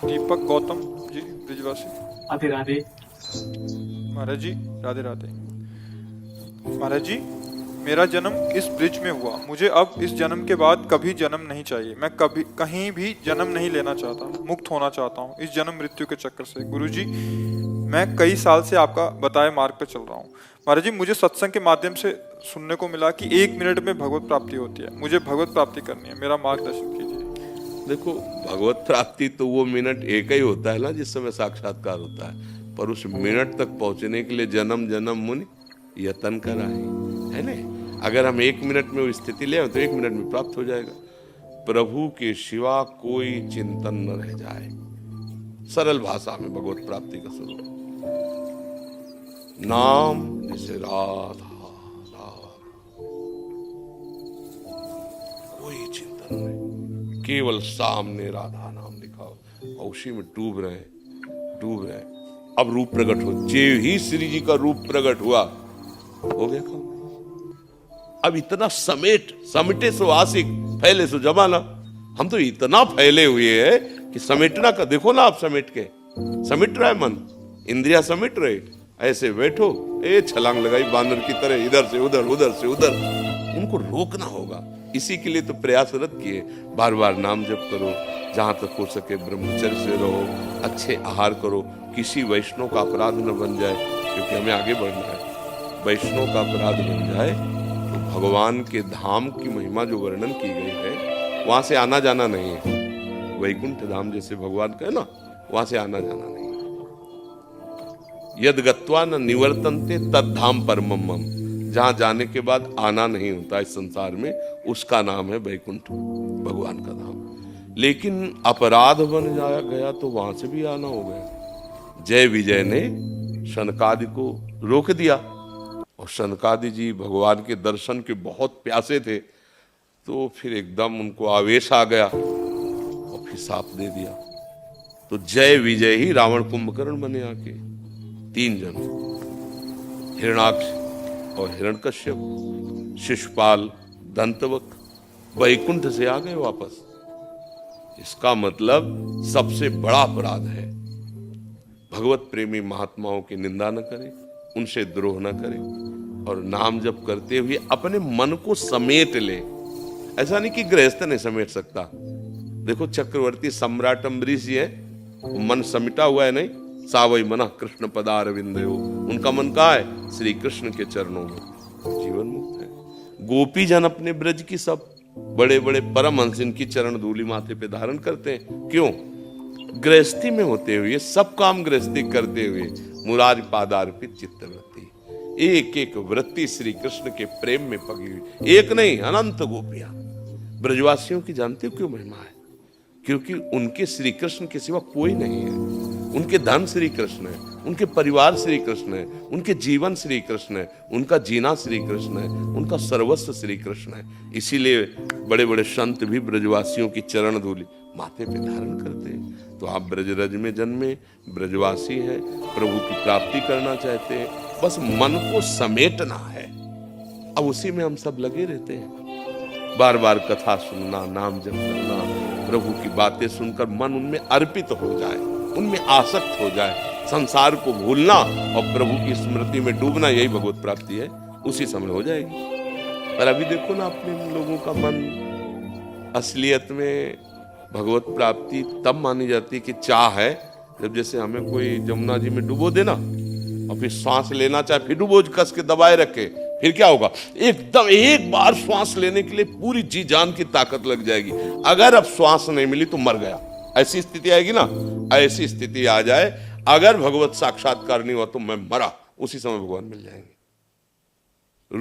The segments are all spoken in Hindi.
दीपक गौतम जी, ब्रिजवासी। राधे राधे। महाराज जी, राधे राधे। महाराज जी, मेरा जन्म इस ब्रिज में हुआ। मुझे अब इस जन्म के बाद कभी जन्म नहीं चाहिए। मैं कभी कहीं भी जन्म नहीं लेना चाहता। मुक्त होना चाहता हूँ इस जन्म मृत्यु के चक्कर से। गुरुजी, मैं कई साल से आपका बताए मार्ग पर चल रहा हूँ। महाराज जी, मुझे सत्संग के माध्यम से सुनने को मिला कि 1 मिनट में भगवत प्राप्ति होती है। मुझे भगवत प्राप्ति करनी है, मेरा मार्गदर्शन कीजिए। देखो, भगवत प्राप्ति तो वो मिनट एक ही होता है ना जिस समय साक्षात्कार होता है, पर उस मिनट तक पहुंचने के लिए जन्म जन्म मुनि यतन कराए, है ना। अगर हम 1 मिनट में वो स्थिति ले तो 1 मिनट में प्राप्त हो जाएगा। प्रभु के सिवा कोई चिंतन न रह जाए। सरल भाषा में भगवत प्राप्ति का स्वरूप नाम, जैसे राधा राधा, कोई चिंतन नहीं, केवल सामने राधा नाम लिखा हो और उसी में डूब रहे हैं। अब रूप प्रकट हो, जे ही श्री जी का रूप प्रकट हुआ, हो गया काम। अब इतना समेटे सो आशिक, फैले सो जमाना। हम तो इतना फैले हुए हैं कि समेटना का देखो ना, आप समेट रहा है मन, इंद्रिया समेट रहे। ऐसे बैठो, छलांग लगाई बानर की तरह, इधर से उधर, उधर से उधर। उनको रोकना होगा। इसी के लिए तो प्रयासरत किए, बार बार नाम जप करो, जहां तक हो सके ब्रह्मचर्य से रहो, अच्छे आहार करो, किसी वैष्णव का अपराध न बन जाए, क्योंकि हमें आगे बढ़ना है। वैष्णव का अपराध बन जाए तो भगवान के धाम की महिमा जो वर्णन की गई है, वहां से आना जाना नहीं है। वैकुंठ धाम जैसे भगवान का है ना, वहां से आना जाना नहीं है। यद गत्वा न निवर्तन्ते तद धाम परमम मम, जहां जाने के बाद आना नहीं होता इस संसार में, उसका नाम है वैकुंठ, भगवान का धाम। लेकिन अपराध बन जाया गया तो वहां से भी आना हो गया। जय विजय ने शनकादि को रोक दिया, और शनकादि जी भगवान के दर्शन के बहुत प्यासे थे, तो फिर एकदम उनको आवेश आ गया और फिर साप दे दिया। तो जय विजय ही रावण कुंभकर्ण बने आके 3 जन, हिरणाक्ष और हिरण्यकश्यप, शिशुपाल, दंतवक्र, वैकुंठ से आ गए वापस। इसका मतलब सबसे बड़ा अपराध है भगवत प्रेमी महात्माओं की निंदा न करे, उनसे द्रोह न करे, और नाम जप करते हुए अपने मन को समेट ले। ऐसा नहीं कि गृहस्थ नहीं समेट सकता। देखो, चक्रवर्ती सम्राट अम्बरीश जी है, मन समिटा हुआ है नहीं, सावई मना कृष्ण पदारविंदयो, उनका मन कहाँ है? श्री कृष्ण के चरणों में, जीवन मुक्त है। गोपी जन अपने ब्रज की सब बड़े बड़े परमहंस इनकी चरण धूलि माथे पे धारण करते हैं। क्यों? गृहस्थी में होते हुए, सब काम गृहस्थी करते हुए, मुरारी पादार्पित चित्तवृत्ति, एक एक वृत्ति श्री कृष्ण के प्रेम में पगी हुई। एक नहीं, अनंत गोपियां। ब्रजवासियों की जानते हो क्यों महिमा है? क्योंकि उनके श्री कृष्ण के सिवा कोई नहीं है। उनके धन श्री कृष्ण है, उनके परिवार श्री कृष्ण है, उनके जीवन श्री कृष्ण है, उनका जीना श्री कृष्ण है, उनका सर्वस्व श्री कृष्ण है। इसीलिए बड़े बड़े संत भी ब्रजवासियों की चरण धूलि माथे पे धारण करते हैं। तो आप ब्रजरज में जन्मे, ब्रजवासी हैं, प्रभु की प्राप्ति करना चाहते हैं, बस मन को समेटना है। अब उसी में हम सब लगे रहते हैं। बार बार कथा सुनना, नाम जप करना, प्रभु की बातें सुनकर मन उनमें अर्पित हो जाए, उनमें आसक्त हो जाए, संसार को भूलना और प्रभु की स्मृति में डूबना, यही भगवत प्राप्ति है। उसी समय हो जाएगी। पर अभी देखो ना, अपने लोगों का मन असलियत में भगवत प्राप्ति तब मानी जाती है कि चाह है, जब जैसे हमें कोई जमुना जी में डुबो देना और फिर सांस लेना चाहे, फिर डुबो कस के दबाए रखे, फिर क्या होगा? एकदम एक बार श्वास लेने के लिए पूरी जी जान की ताकत लग जाएगी। अगर अब श्वास नहीं मिली तो मर गया, ऐसी स्थिति आएगी ना। ऐसी स्थिति आ जाए, अगर भगवत साक्षात्कार नहीं हुआ तो मैं मरा, उसी समय भगवान मिल जाएंगे।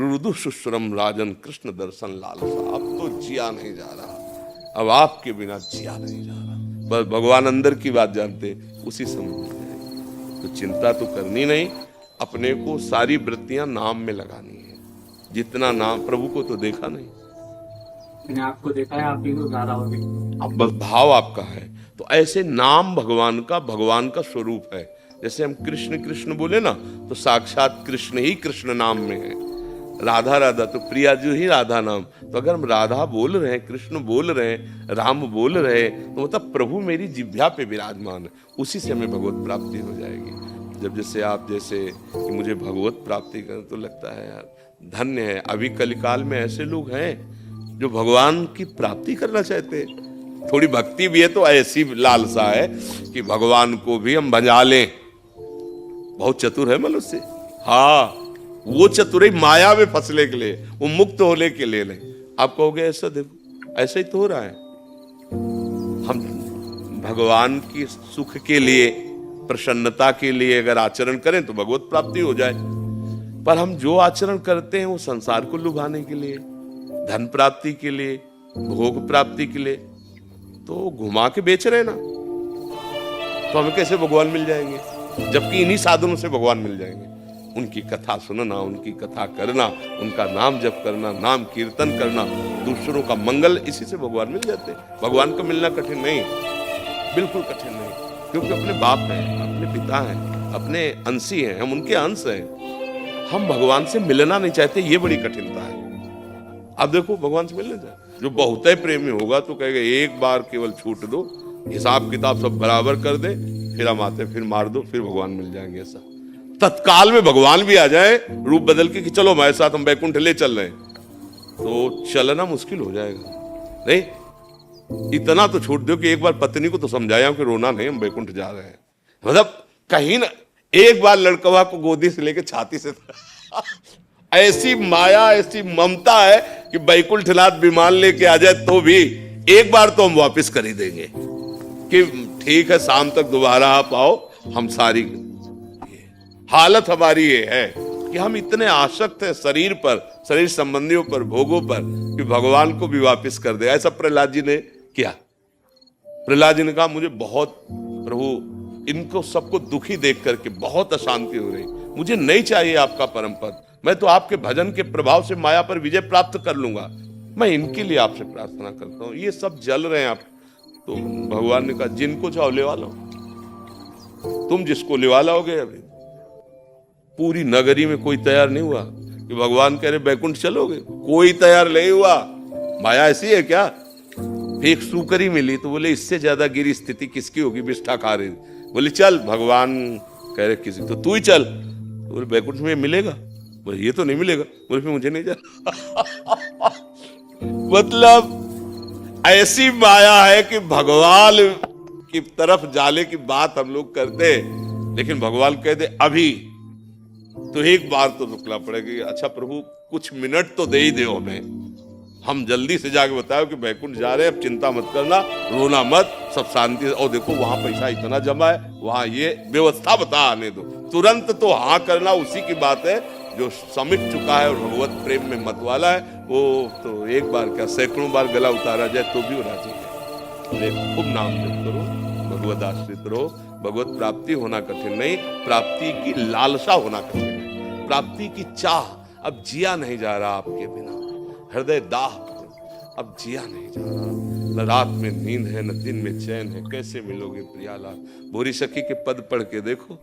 रुदु शुश्रम राजन कृष्ण दर्शन लालसा। अब तो जिया नहीं जा रहा, अब आपके बिना जिया नहीं जा रहा। बस भगवान अंदर की बात जानते, उसी समय मिल जाएगी। तो चिंता तो करनी नहीं, अपने को सारी वृत्तियां नाम में लगानी है। जितना नाम, प्रभु को तो देखा नहीं, मैंने आपको देखा है, आप ही को गा रहा होगी। अब बस भाव आपका है। तो ऐसे नाम भगवान का स्वरूप है। जैसे हम कृष्ण कृष्ण बोले ना, तो साक्षात कृष्ण ही कृष्ण नाम में है। राधा राधा तो प्रियाजू ही राधा नाम। तो अगर हम राधा बोल रहे हैं, कृष्ण बोल रहे हैं, राम बोल रहे हैं, तो मतलब प्रभु मेरी जिह्वा पे विराजमान है, उसी से हमें भगवत प्राप्ति हो जाएगी। जब जैसे आप जैसे कि मुझे भगवत प्राप्ति करें तो लगता है यार धन्य है। अभी कलिकाल में ऐसे लोग हैं जो भगवान की प्राप्ति करना चाहते हैं। थोड़ी भक्ति भी है तो ऐसी लालसा है कि भगवान को भी हम बजा लें। बहुत चतुर है मनुष्य, हाँ वो चतुराई माया में फंसने के लिए, वो मुक्त होने के लिए नहीं। आप कहोगे ऐसा देखो, ऐसा ही तो हो रहा है। हम भगवान की सुख के लिए, प्रसन्नता के लिए अगर आचरण करें तो भगवत प्राप्ति हो जाए, पर हम जो आचरण करते हैं वो संसार को लुभाने के लिए, धन प्राप्ति के लिए, भोग प्राप्ति के लिए, तो घुमा के बेच रहे ना, तो हमें कैसे भगवान मिल जाएंगे? जबकि इन्हीं साधनों से भगवान मिल जाएंगे। उनकी कथा सुनना, उनकी कथा करना, उनका नाम जप करना, नाम कीर्तन करना, दूसरों का मंगल, इसी से भगवान मिल जाते हैं। भगवान को मिलना कठिन नहीं, बिल्कुल कठिन नहीं, क्योंकि अपने बाप हैं, अपने पिता हैं, अपने अंशी हैं, हम उनके अंश हैं। हम भगवान से मिलना नहीं चाहते, ये बड़ी कठिनता है। अब देखो भगवान से मिलने जाए, जो बहुत ही प्रेमी होगा तो कहेगा एक बार केवल छूट दो, हिसाब किताब सब बराबर कर दे, फिर हम आते, फिर मार दो, फिर भगवान मिल जाएंगे। ऐसा तत्काल में भगवान भी आ जाए रूप बदल के कि चलो हमारे साथ, हम बैकुंठ ले चल रहे हैं, तो चलना मुश्किल हो जाएगा। नहीं, इतना तो छूट दो कि एक बार पत्नी को तो समझाया कि रोना नहीं, हम बैकुंठ जा रहे हैं। मतलब कहीं ना एक बार लड़कवा को गोदी से लेके छाती से ऐसी माया, ऐसी ममता है कि बैकुंठनाथ विमान लेके आ जाए तो भी एक बार तो हम वापस कर ही देंगे कि ठीक है, शाम तक दोबारा आप आओ। हम सारी हालत हमारी ये है कि हम इतने आसक्त हैं शरीर पर, शरीर संबंधियों पर, भोगों पर, कि भगवान को भी वापस कर दे। ऐसा प्रहलाद जी ने किया। प्रहलाद जी ने कहा मुझे बहुत, प्रभु इनको सबको दुखी देख करके बहुत अशांति हो रही, मुझे नहीं चाहिए आपका परम पद, मैं तो आपके भजन के प्रभाव से माया पर विजय प्राप्त कर लूंगा, मैं इनके लिए आपसे प्रार्थना करता हूं, ये सब जल रहे हैं आप। तो भगवान ने कहा जिनको चाहो लेवा लो, तुम जिसको लेवा लाओगे। अभी पूरी नगरी में कोई तैयार नहीं हुआ कि भगवान कह रहे बैकुंठ चलोगे, कोई तैयार नहीं हुआ। माया ऐसी है क्या? एक सूकरी मिली तो बोले इससे ज्यादा गिरी स्थिति किसकी होगी, बिष्ठा खा रही, बोले चल, भगवान कह रहे किसी, तो तू ही चल। तो बोले बैकुंठ में मिलेगा? बोले ये तो नहीं मिलेगा। बोले फिर मुझे नहीं जाना। मतलब ऐसी माया है कि भगवान की तरफ जाने की बात हम लोग करते, लेकिन भगवान कहते अभी तो एक बार तो रुकना पड़ेगा। अच्छा प्रभु कुछ मिनट तो दे ही दो हमें, हम जल्दी से जाके बताओ कि बैकुंठ जा रहे हैं, अब चिंता मत करना, रोना मत, सब शांति। और देखो वहां पैसा इतना जमा है, वहां ये व्यवस्था बता आने दो, तुरंत तो हाँ करना उसी की बात है जो समिट चुका है और भगवत प्रेम में मत वाला है। वो तो एक बार क्या सैकड़ों बार गला उतारा जाए तो भी वो राजी है। खूब नाम जप करो, भगवत आश्रित रहो। भगवत प्राप्ति होना कठिन नहीं, प्राप्ति की लालसा होना कठिन है, प्राप्ति की चाह। अब जिया नहीं जा रहा आपके बिना, हृदय दाह, अब जिया नहीं जा रहा, न रात में नींद है न दिन में चैन है, कैसे मिलोगे प्रियालाल। भोरी सखी के पद पढ़ के देखो,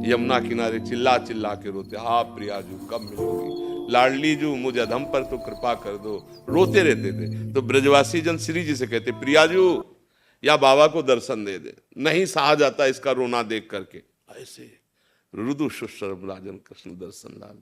यमुना किनारे चिल्ला चिल्ला के रोते, हाँ प्रियाजू कब मिलोगी, लाडली जू मुझे अधम पर तो कृपा कर दो, रोते रहते थे। तो ब्रजवासी जन श्री जी से कहते प्रियाजू या बाबा को दर्शन दे दे, नहीं सहा जाता इसका रोना देख करके। ऐसे रुदु सुश्रम राजन कृष्ण दर्शन लाल।